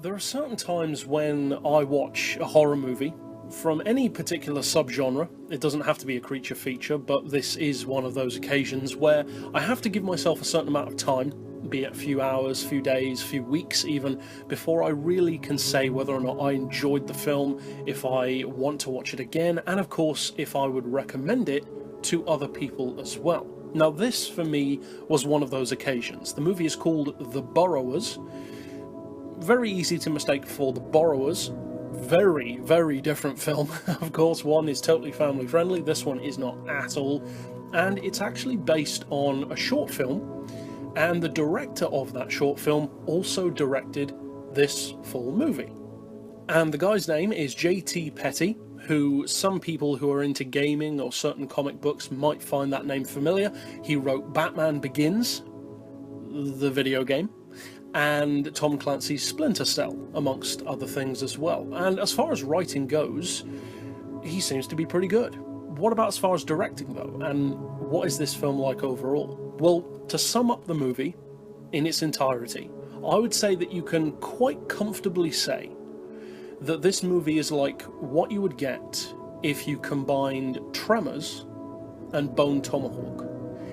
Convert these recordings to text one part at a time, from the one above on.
There are certain times when I watch a horror movie from any particular subgenre. It doesn't have to be a creature feature, but this is one of those occasions where I have to give myself a certain amount of time, be it a few hours, few days, few weeks even, before I really can say whether or not I enjoyed the film, if I want to watch it again, and of course if I would recommend it to other people as well. Now this for me was one of those occasions. The movie is called The Burrowers. Very easy to mistake for The Borrowers. Very, very different film. Of course, one is totally family friendly, this one is not at all. And it's actually based on a short film, and the director of that short film also directed this full movie. And the guy's name is J.T. Petty, who some people who are into gaming or certain comic books might find that name familiar. He wrote Batman Begins, the video game, and Tom Clancy's Splinter Cell, amongst other things as well. And as far as writing goes, he seems to be pretty good. What about as far as directing though, and what is this film like overall? Well, to sum up the movie in its entirety, I would say that you can quite comfortably say that this movie is like what you would get if you combined Tremors and Bone Tomahawk.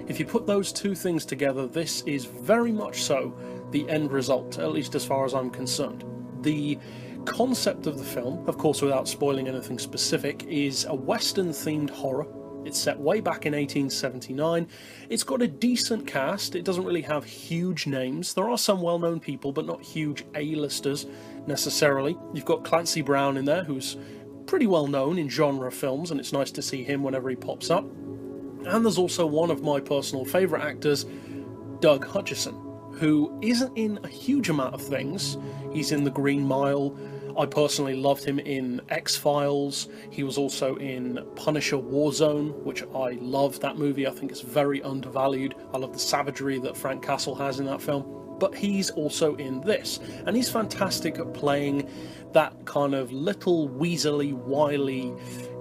If you put those two things together, this is very much so the end result, at least as far as I'm concerned. The concept of the film, of course without spoiling anything specific, is a Western-themed horror. It's set way back in 1879. It's got a decent cast. It doesn't really have huge names. There are some well-known people, but not huge A-listers necessarily. You've got Clancy Brown in there, who's pretty well known in genre films, and it's nice to see him whenever he pops up. And there's also one of my personal favourite actors, Doug Hutchison, who isn't in a huge amount of things. He's in The Green Mile. I personally loved him in X-Files. He was also in Punisher Warzone, which I love that movie. I think it's very undervalued. I love the savagery that Frank Castle has in that film. But he's also in this, and he's fantastic at playing that kind of little weaselly, wily,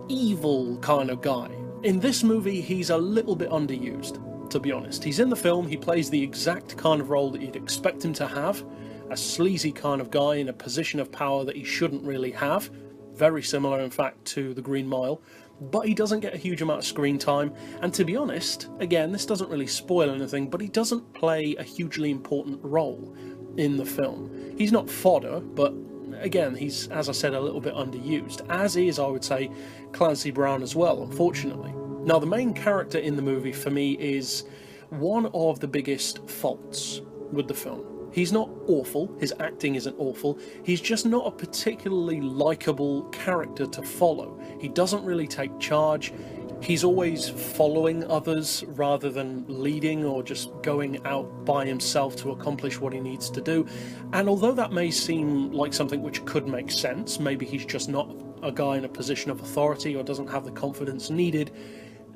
evil kind of guy. In this movie, he's a little bit underused, to be honest. He's in the film, he plays the exact kind of role that you'd expect him to have, a sleazy kind of guy in a position of power that he shouldn't really have, very similar in fact to The Green Mile, but he doesn't get a huge amount of screen time, and to be honest, again, this doesn't really spoil anything, but he doesn't play a hugely important role in the film. He's not fodder, but again, he's, as I said, a little bit underused, as is, I would say, Clancy Brown as well, unfortunately. Now, the main character in the movie, for me, is one of the biggest faults with the film. He's not awful, his acting isn't awful, he's just not a particularly likeable character to follow. He doesn't really take charge, he's always following others rather than leading or just going out by himself to accomplish what he needs to do. And although that may seem like something which could make sense, maybe he's just not a guy in a position of authority or doesn't have the confidence needed,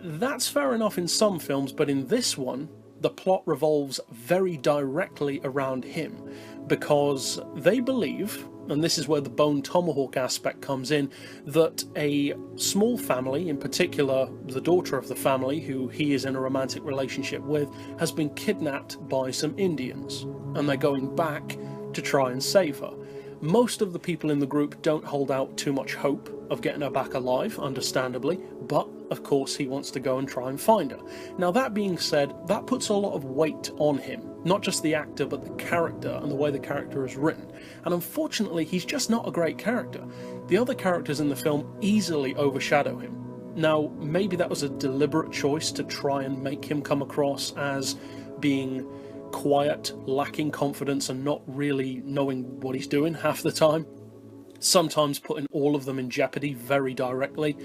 that's fair enough in some films, but in this one, the plot revolves very directly around him, because they believe, and this is where the Bone Tomahawk aspect comes in, that a small family, in particular the daughter of the family, who he is in a romantic relationship with, has been kidnapped by some Indians, and they're going back to try and save her. Most of the people in the group don't hold out too much hope of getting her back alive, understandably, but of course he wants to go and try and find her. Now that being said, that puts a lot of weight on him, not just the actor but the character and the way the character is written, and unfortunately he's just not a great character. The other characters in the film easily overshadow him. Now maybe that was a deliberate choice to try and make him come across as being quiet, lacking confidence, and not really knowing what he's doing half the time, sometimes putting all of them in jeopardy very directly,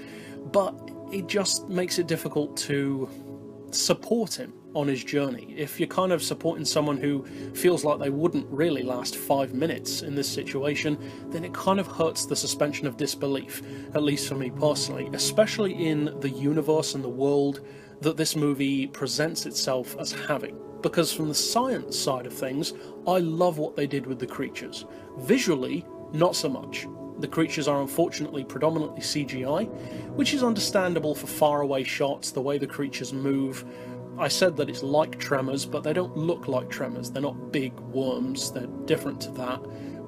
but it just makes it difficult to support him on his journey. If you're kind of supporting someone who feels like they wouldn't really last 5 minutes in this situation, then it kind of hurts the suspension of disbelief, at least for me personally, especially in the universe and the world that this movie presents itself as having. Because from the science side of things, I love what they did with the creatures. Visually, not so much. The creatures are unfortunately predominantly CGI, which is understandable for faraway shots, the way the creatures move. I said that it's like Tremors, but they don't look like Tremors. They're not big worms, they're different to that.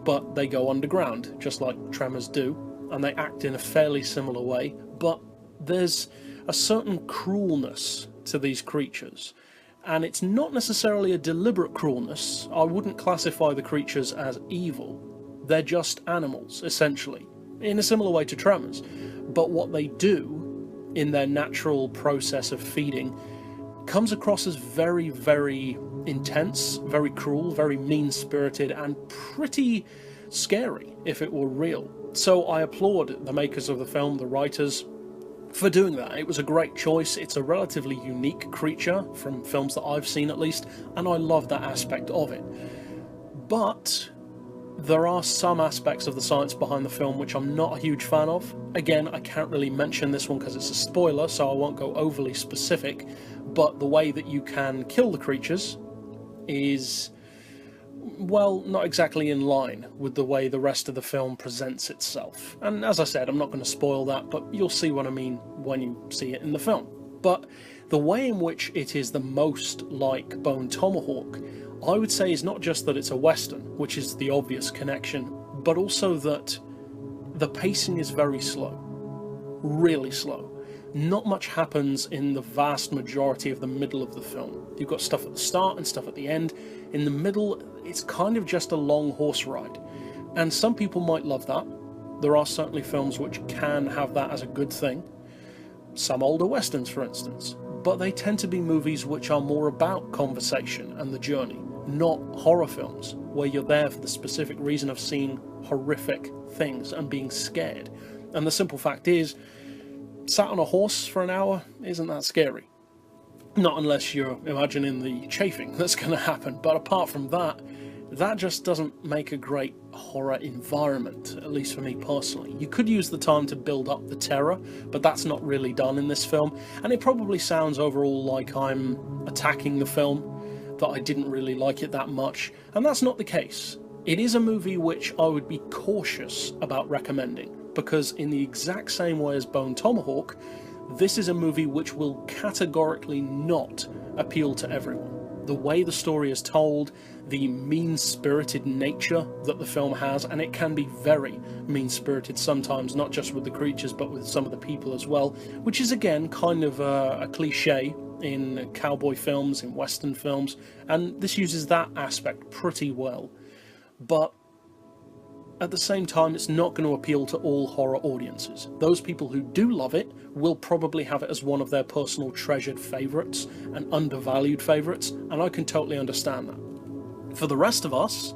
but they go underground, just like Tremors do, and they act in a fairly similar way, but there's a certain cruelness to these creatures. And it's not necessarily a deliberate cruelness. I wouldn't classify the creatures as evil. They're just animals, essentially, in a similar way to Tremors. But what they do in their natural process of feeding comes across as very, very intense, very cruel, very mean-spirited, and pretty scary if it were real. So I applaud the makers of the film, the writers, for doing that. It was a great choice. It's a relatively unique creature from films that I've seen, at least, and I love that aspect of it. But there are some aspects of the science behind the film which I'm not a huge fan of. Again, I can't really mention this one because it's a spoiler, so I won't go overly specific, but the way that you can kill the creatures is, well, not exactly in line with the way the rest of the film presents itself. And as I said, I'm not going to spoil that, but you'll see what I mean when you see it in the film. But the way in which it is the most like Bone Tomahawk, I would say, is not just that it's a Western, which is the obvious connection, but also that the pacing is very slow. Really slow. Not much happens in the vast majority of the middle of the film. You've got stuff at the start and stuff at the end. In the middle, it's kind of just a long horse ride. And some people might love that. There are certainly films which can have that as a good thing. Some older westerns, for instance. But they tend to be movies which are more about conversation and the journey, not horror films, where you're there for the specific reason of seeing horrific things and being scared. And the simple fact is, sat on a horse for an hour isn't that scary. Not unless you're imagining the chafing that's going to happen. But apart from that, that just doesn't make a great horror environment, at least for me personally. You could use the time to build up the terror, but that's not really done in this film. And it probably sounds overall like I'm attacking the film, that I didn't really like it that much. And that's not the case. It is a movie which I would be cautious about recommending, because in the exact same way as Bone Tomahawk, this is a movie which will categorically not appeal to everyone. The way the story is told, the mean-spirited nature that the film has, and it can be very mean-spirited sometimes, not just with the creatures but with some of the people as well, which is again kind of a cliche in cowboy films, in western films, and this uses that aspect pretty well. But at the same time, it's not going to appeal to all horror audiences. Those people who do love it will probably have it as one of their personal treasured favourites and undervalued favourites, and I can totally understand that. For the rest of us,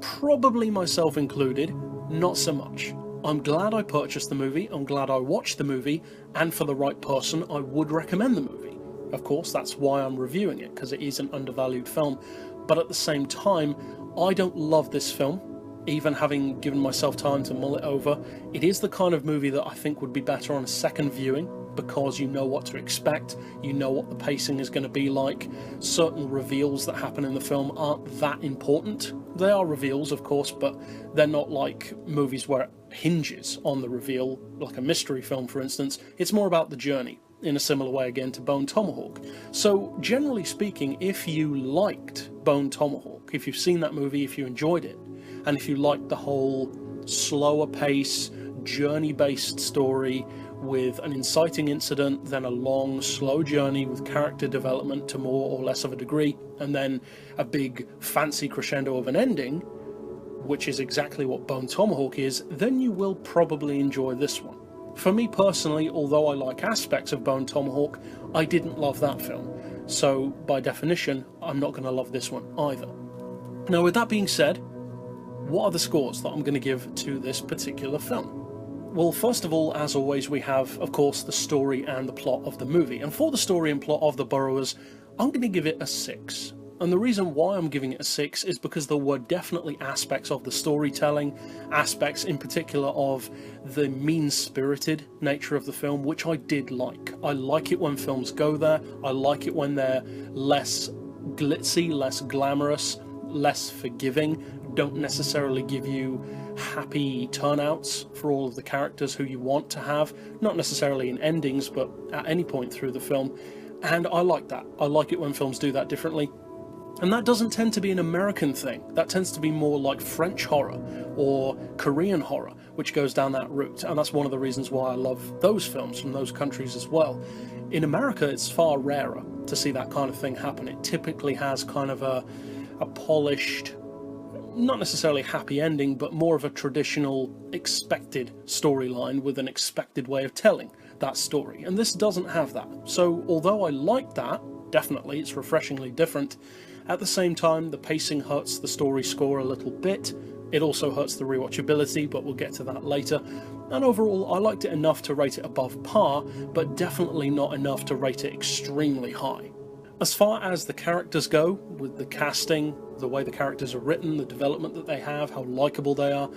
probably myself included, not so much. I'm glad I purchased the movie, I'm glad I watched the movie, and for the right person, I would recommend the movie. Of course, that's why I'm reviewing it, because it is an undervalued film, but at the same time, I don't love this film. Even having given myself time to mull it over, it is the kind of movie that I think would be better on a second viewing, because you know what to expect, you know what the pacing is going to be like. Certain reveals that happen in the film aren't that important. They are reveals, of course, but they're not like movies where it hinges on the reveal, like a mystery film, for instance. It's more about the journey, in a similar way again to Bone Tomahawk. So, generally speaking, if you liked Bone Tomahawk, if you've seen that movie, if you enjoyed it, and if you like the whole slower pace, journey-based story with an inciting incident, then a long, slow journey with character development to more or less of a degree, and then a big, fancy crescendo of an ending, which is exactly what Bone Tomahawk is, then you will probably enjoy this one. For me personally, although I like aspects of Bone Tomahawk, I didn't love that film. So, by definition, I'm not going to love this one either. Now, with that being said, what are the scores that I'm going to give to this particular film? Well, first of all, as always, we have, of course, the story and the plot of the movie. And for the story and plot of The Burrowers, I'm going to give it a 6. And the reason why I'm giving it a 6 is because there were definitely aspects of the storytelling, aspects in particular of the mean-spirited nature of the film, which I did like. I like it when films go there. I like it when they're less glitzy, less glamorous, less forgiving, don't necessarily give you happy turnouts for all of the characters who you want to have, not necessarily in endings, but at any point through the film. And I like that. I like it when films do that differently. And that doesn't tend to be an American thing. That tends to be more like French horror or Korean horror, which goes down that route. And that's one of the reasons why I love those films from those countries as well. In America, it's far rarer to see that kind of thing happen. It typically has kind of a polished, not necessarily happy ending, but more of a traditional expected storyline with an expected way of telling that story. And this doesn't have that. So although I like that, definitely, it's refreshingly different, at the same time, the pacing hurts the story score a little bit. It also hurts the rewatchability, but we'll get to that later. And overall, I liked it enough to rate it above par, but definitely not enough to rate it extremely high. As far as the characters go, with the casting, the way the characters are written, the development that they have, how likeable they are,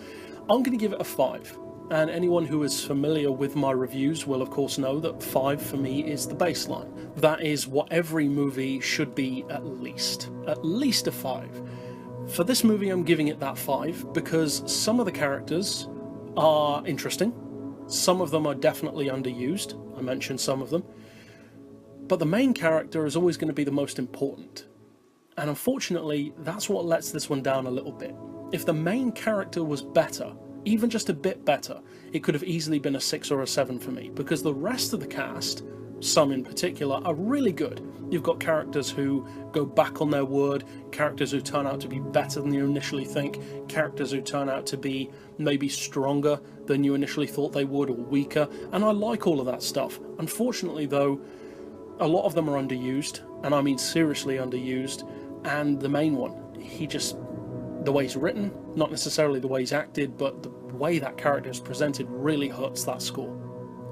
I'm going to give it a 5. And anyone who is familiar with my reviews will of course know that 5 for me is the baseline. That is what every movie should be at least a 5. For this movie I'm giving it that 5 because some of the characters are interesting, some of them are definitely underused, I mentioned some of them, but the main character is always going to be the most important. And unfortunately, that's what lets this one down a little bit. If the main character was better, even just a bit better, it could have easily been a 6 or a 7 for me, because the rest of the cast, some in particular, are really good. You've got characters who go back on their word, characters who turn out to be better than you initially think, characters who turn out to be maybe stronger than you initially thought they would, or weaker, and I like all of that stuff. Unfortunately though, a lot of them are underused, and I mean seriously underused, and the main one, the way he's written, not necessarily the way he's acted, but the way that character is presented really hurts that score.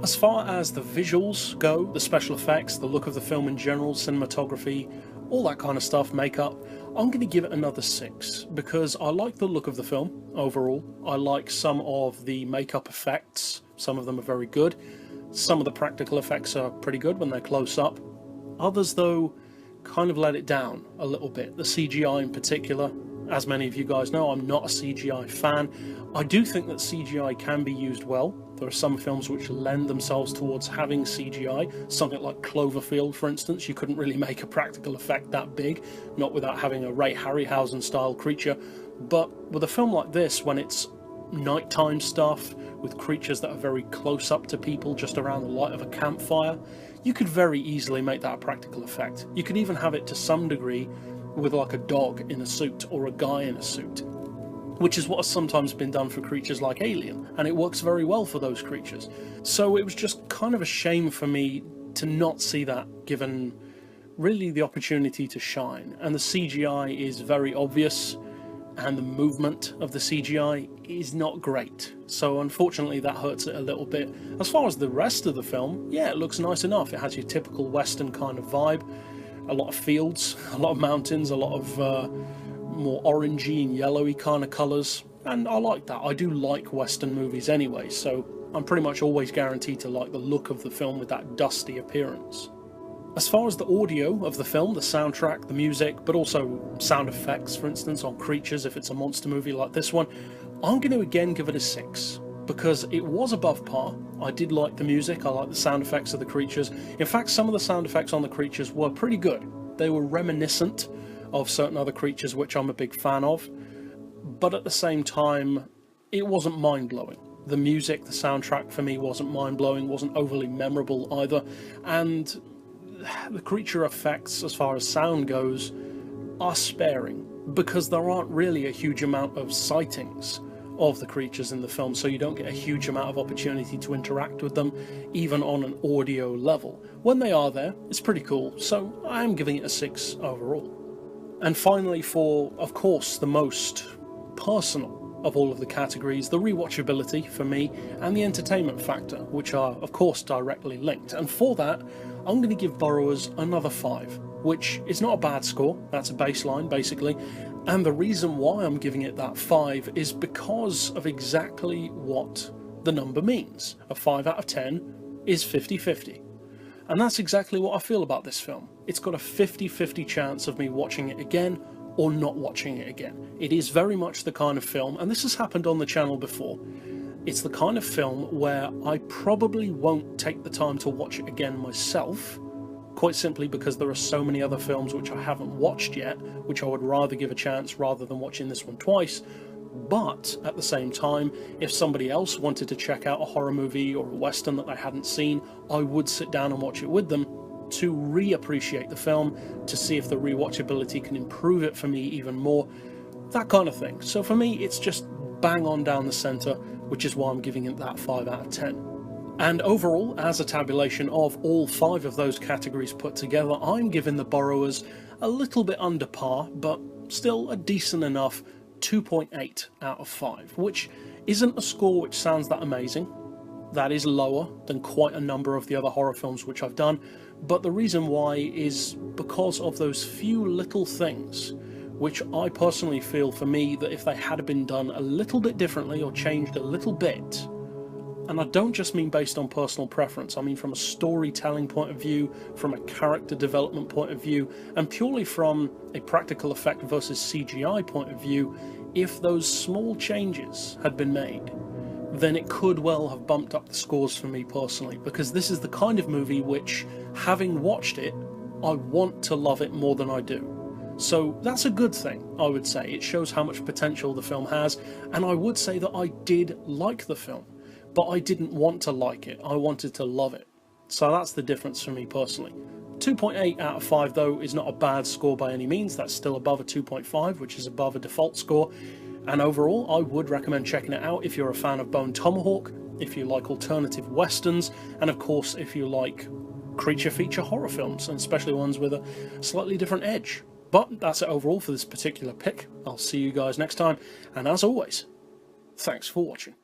As far as the visuals go, the special effects, the look of the film in general, cinematography, all that kind of stuff, makeup, I'm going to give it another 6, because I like the look of the film overall. I like some of the makeup effects, some of them are very good. Some of the practical effects are pretty good when they're close up. Others, though, kind of let it down a little bit. The CGI in particular, as many of you guys know, I'm not a CGI fan. I do think that CGI can be used well. There are some films which lend themselves towards having CGI. Something like Cloverfield, for instance, you couldn't really make a practical effect that big, not without having a Ray Harryhausen style creature. But with a film like this, when it's nighttime stuff, with creatures that are very close up to people just around the light of a campfire, you could very easily make that a practical effect. You could even have it to some degree with like a dog in a suit or a guy in a suit, which is what has sometimes been done for creatures like Alien, and it works very well for those creatures. So it was just kind of a shame for me to not see that given really the opportunity to shine. And the CGI is very obvious, and the movement of the CGI is not great. So unfortunately that hurts it a little bit. As far as the rest of the film, yeah, it looks nice enough. It has your typical Western kind of vibe. A lot of fields, a lot of mountains, a lot of more orangey and yellowy kind of colours, and I like that. I do like Western movies anyway, so I'm pretty much always guaranteed to like the look of the film with that dusty appearance. As far as the audio of the film, the soundtrack, the music, but also sound effects, for instance, on creatures, if it's a monster movie like this one, I'm going to again give it a 6, because it was above par. I did like the music, I like the sound effects of the creatures. In fact, some of the sound effects on the creatures were pretty good. They were reminiscent of certain other creatures which I'm a big fan of, but at the same time, it wasn't mind-blowing. The music, the soundtrack for me wasn't mind-blowing, wasn't overly memorable either, and the creature effects, as far as sound goes, are sparing, because there aren't really a huge amount of sightings of the creatures in the film, so you don't get a huge amount of opportunity to interact with them, even on an audio level. When they are there, it's pretty cool, so I am giving it a 6 overall. And finally, for, of course, the most personal of all of the categories, the rewatchability for me, and the entertainment factor, which are, of course, directly linked. And for that, I'm going to give Burrowers another 5, which is not a bad score. That's a baseline, basically. And the reason why I'm giving it that 5 is because of exactly what the number means. A 5 out of 10 is 50-50. And that's exactly what I feel about this film. It's got a 50-50 chance of me watching it again or not watching it again. It is very much the kind of film, and this has happened on the channel before, it's the kind of film where I probably won't take the time to watch it again myself, quite simply because there are so many other films which I haven't watched yet, which I would rather give a chance rather than watching this one twice. But at the same time, if somebody else wanted to check out a horror movie or a western that I hadn't seen, I would sit down and watch it with them to reappreciate the film, to see if the rewatchability can improve it for me even more, that kind of thing. So for me, it's just bang on down the centre, which is why I'm giving it that 5 out of 10. And overall, as a tabulation of all 5 of those categories put together, I'm giving the Burrowers a little bit under par, but still a decent enough 2.8 out of 5, which isn't a score which sounds that amazing. That is lower than quite a number of the other horror films which I've done, but the reason why is because of those few little things which I personally feel, for me, that if they had been done a little bit differently or changed a little bit, and I don't just mean based on personal preference, I mean from a storytelling point of view, from a character development point of view, and purely from a practical effect versus CGI point of view, if those small changes had been made, then it could well have bumped up the scores for me personally, because this is the kind of movie which, having watched it, I want to love it more than I do. So that's a good thing, I would say. It shows how much potential the film has, and I would say that I did like the film, but I didn't want to like it, I wanted to love it. So that's the difference for me personally. 2.8 out of 5 though is not a bad score by any means. That's still above a 2.5, which is above a default score. And overall, I would recommend checking it out if you're a fan of Bone Tomahawk, if you like alternative westerns, and of course if you like creature feature horror films, and especially ones with a slightly different edge. But that's it overall for this particular pick. I'll see you guys next time, and as always, thanks for watching.